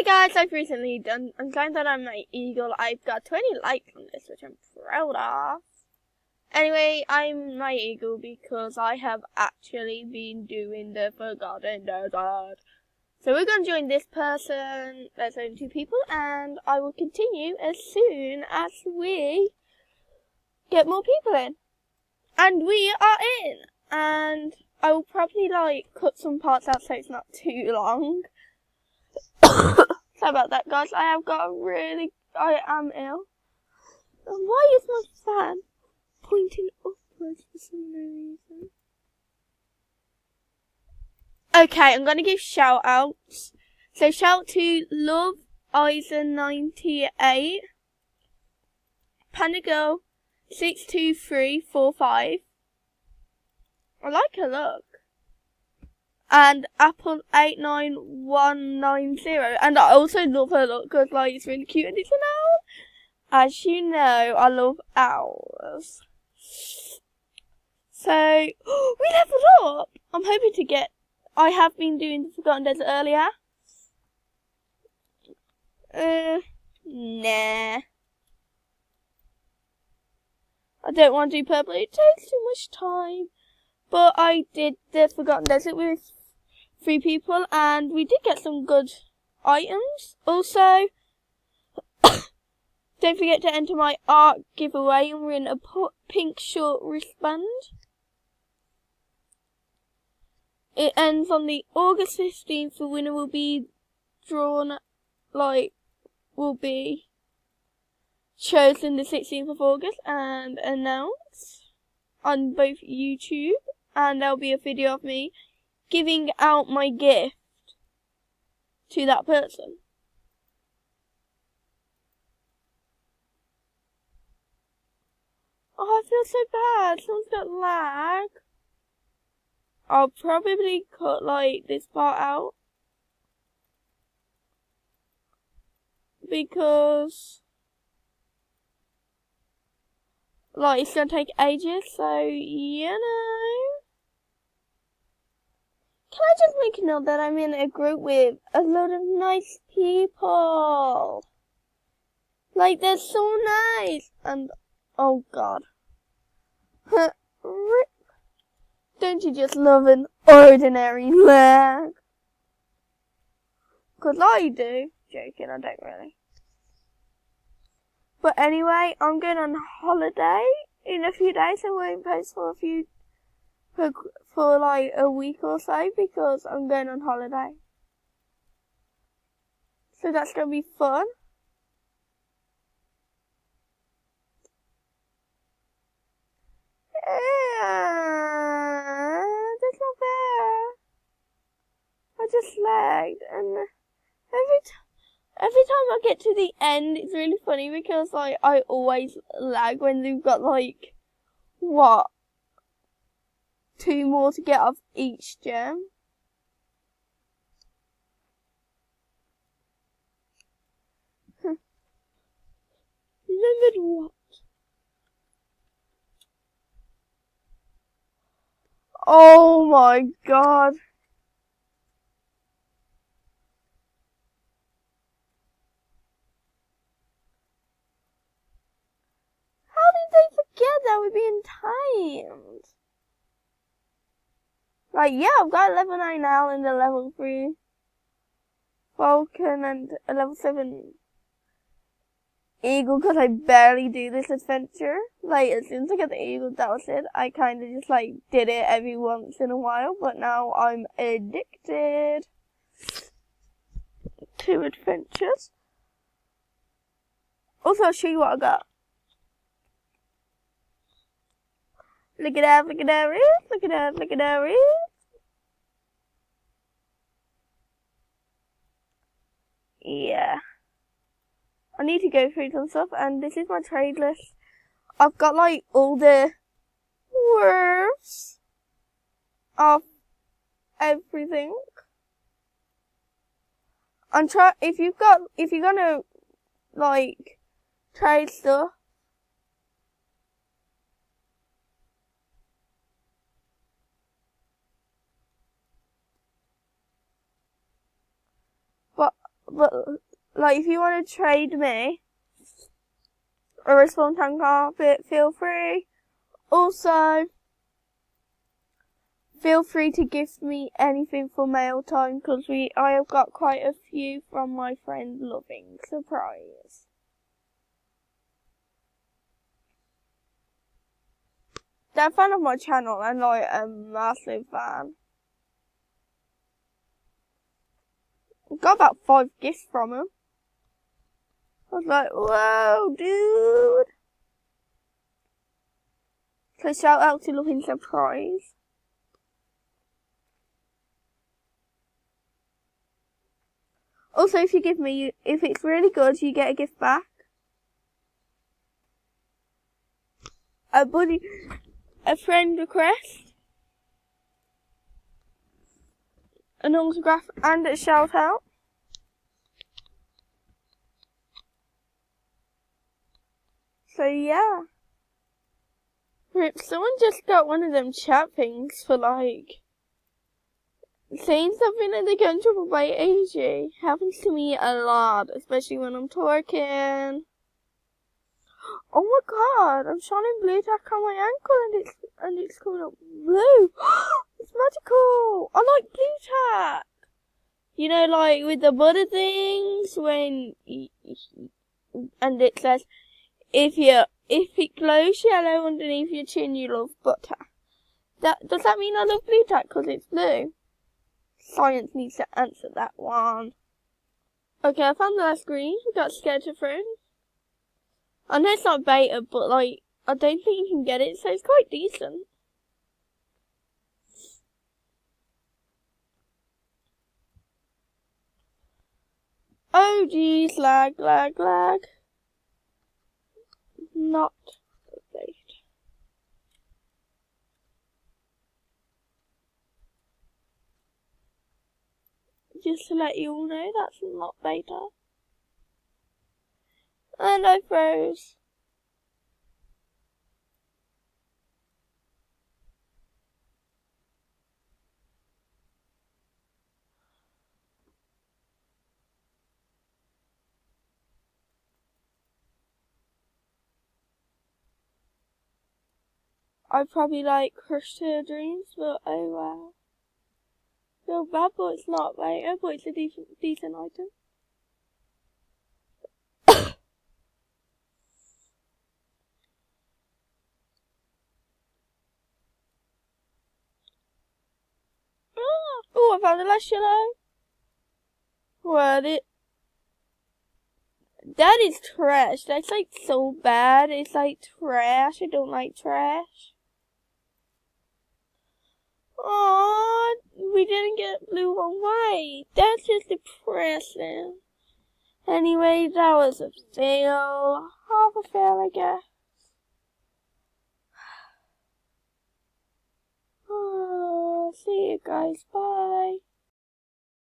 guys, I've recently climbed on my eagle. I've got 20 likes on this, which I'm proud of. Anyway, I'm my eagle because I have actually been doing the Forgotten Desert. So we're going to join this person. There's only 2 people, and I will continue as soon as we get more people in. And we are in. And I will probably cut some parts out so it's not too long. Sorry about that, guys. I am ill. And why is my fan pointing upwards for some reason? Okay, I'm going to give shout outs. So shout out to Love Eisen 98, Panda Girl 62345. I like her look. And Apple 89190. And I also love her look because it's really cute and it's an owl. As you know, I love owls. So we leveled up. I'm hoping to get. I have been doing the Forgotten Desert earlier. Nah. I don't want to do purple. It takes too much time. But I did the Forgotten Desert with 3 people, and we did get some good items. Also, don't forget to enter my art giveaway and win a pink short wristband. It ends on the August 15th. The winner will be drawn, will be chosen the 16th of August and announced on both YouTube, and there'll be a video of me giving out my gift to that person. Oh, I feel so bad. Someone's got lag. I'll probably cut this part out because it's gonna take ages, so you know. Can I just make a note that I'm in a group with a lot of nice people? They're so nice. And oh god. Don't you just love an ordinary lag? 'Cause I do. Joking, I don't really. But anyway, I'm going on holiday in a few days. I won't post for a week or so because I'm going on holiday. So that's going to be fun. That's not fair. I just lagged, and every time I get to the end, it's really funny because I always lag when they've got 2 more to get off each gem. Remembered what? Oh my god. How did they forget that we're being timed? Yeah, I've got level 9 now and a level 3 Falcon and a level 7 Eagle because I barely do this adventure. As soon as I get the Eagle, that was it. I kind of just did it every once in a while, but now I'm addicted to adventures. Also, I'll show you what I got. Look at that, look at that, look at that, look at that. Yeah. I need to go through some stuff, and this is my trade list. I've got all the words of everything. If you're gonna trade stuff, but like if you want to trade me a respawn time carpet, feel free. Also, feel free to gift me anything for mail time because I have got quite a few from my friend Loving Surprise. They're a fan of my channel and like a massive fan. I got about 5 gifts from him. I was like, whoa, dude. So shout out to Loving Surprise. Also, if it's really good, you get a gift back. A friend request, an autograph, and a shout out. So yeah. Someone just got one of them chat things for like saying something and they get in trouble by AG. Happens to me a lot, especially when I'm twerking. Oh my god, I'm shining blue tack on my ankle and it's coming up blue. It's magical. I like blue tack. You know, like with the butter things and it says if it glows yellow underneath your chin, you love butter. Does that mean I love blue tack because it's blue? Science needs to answer that one. Okay, I found the last green. We got Sketterfriend. I know it's not beta, but like, I don't think you can get it, so it's quite decent. Oh geez, lag. Not beta. Just to let you all know, that's not beta. And I froze. I probably like crushed her dreams, but oh wow. Feel bad, but it's not beta, but it's a decent item. Oh, I found the last yellow. What that is trash. That's like so bad. It's like trash. I don't like trash. Aww, we didn't get blue and white. That's just depressing. Anyway, that was a fail. Half a fail, I guess. Oh, see you guys. Bye.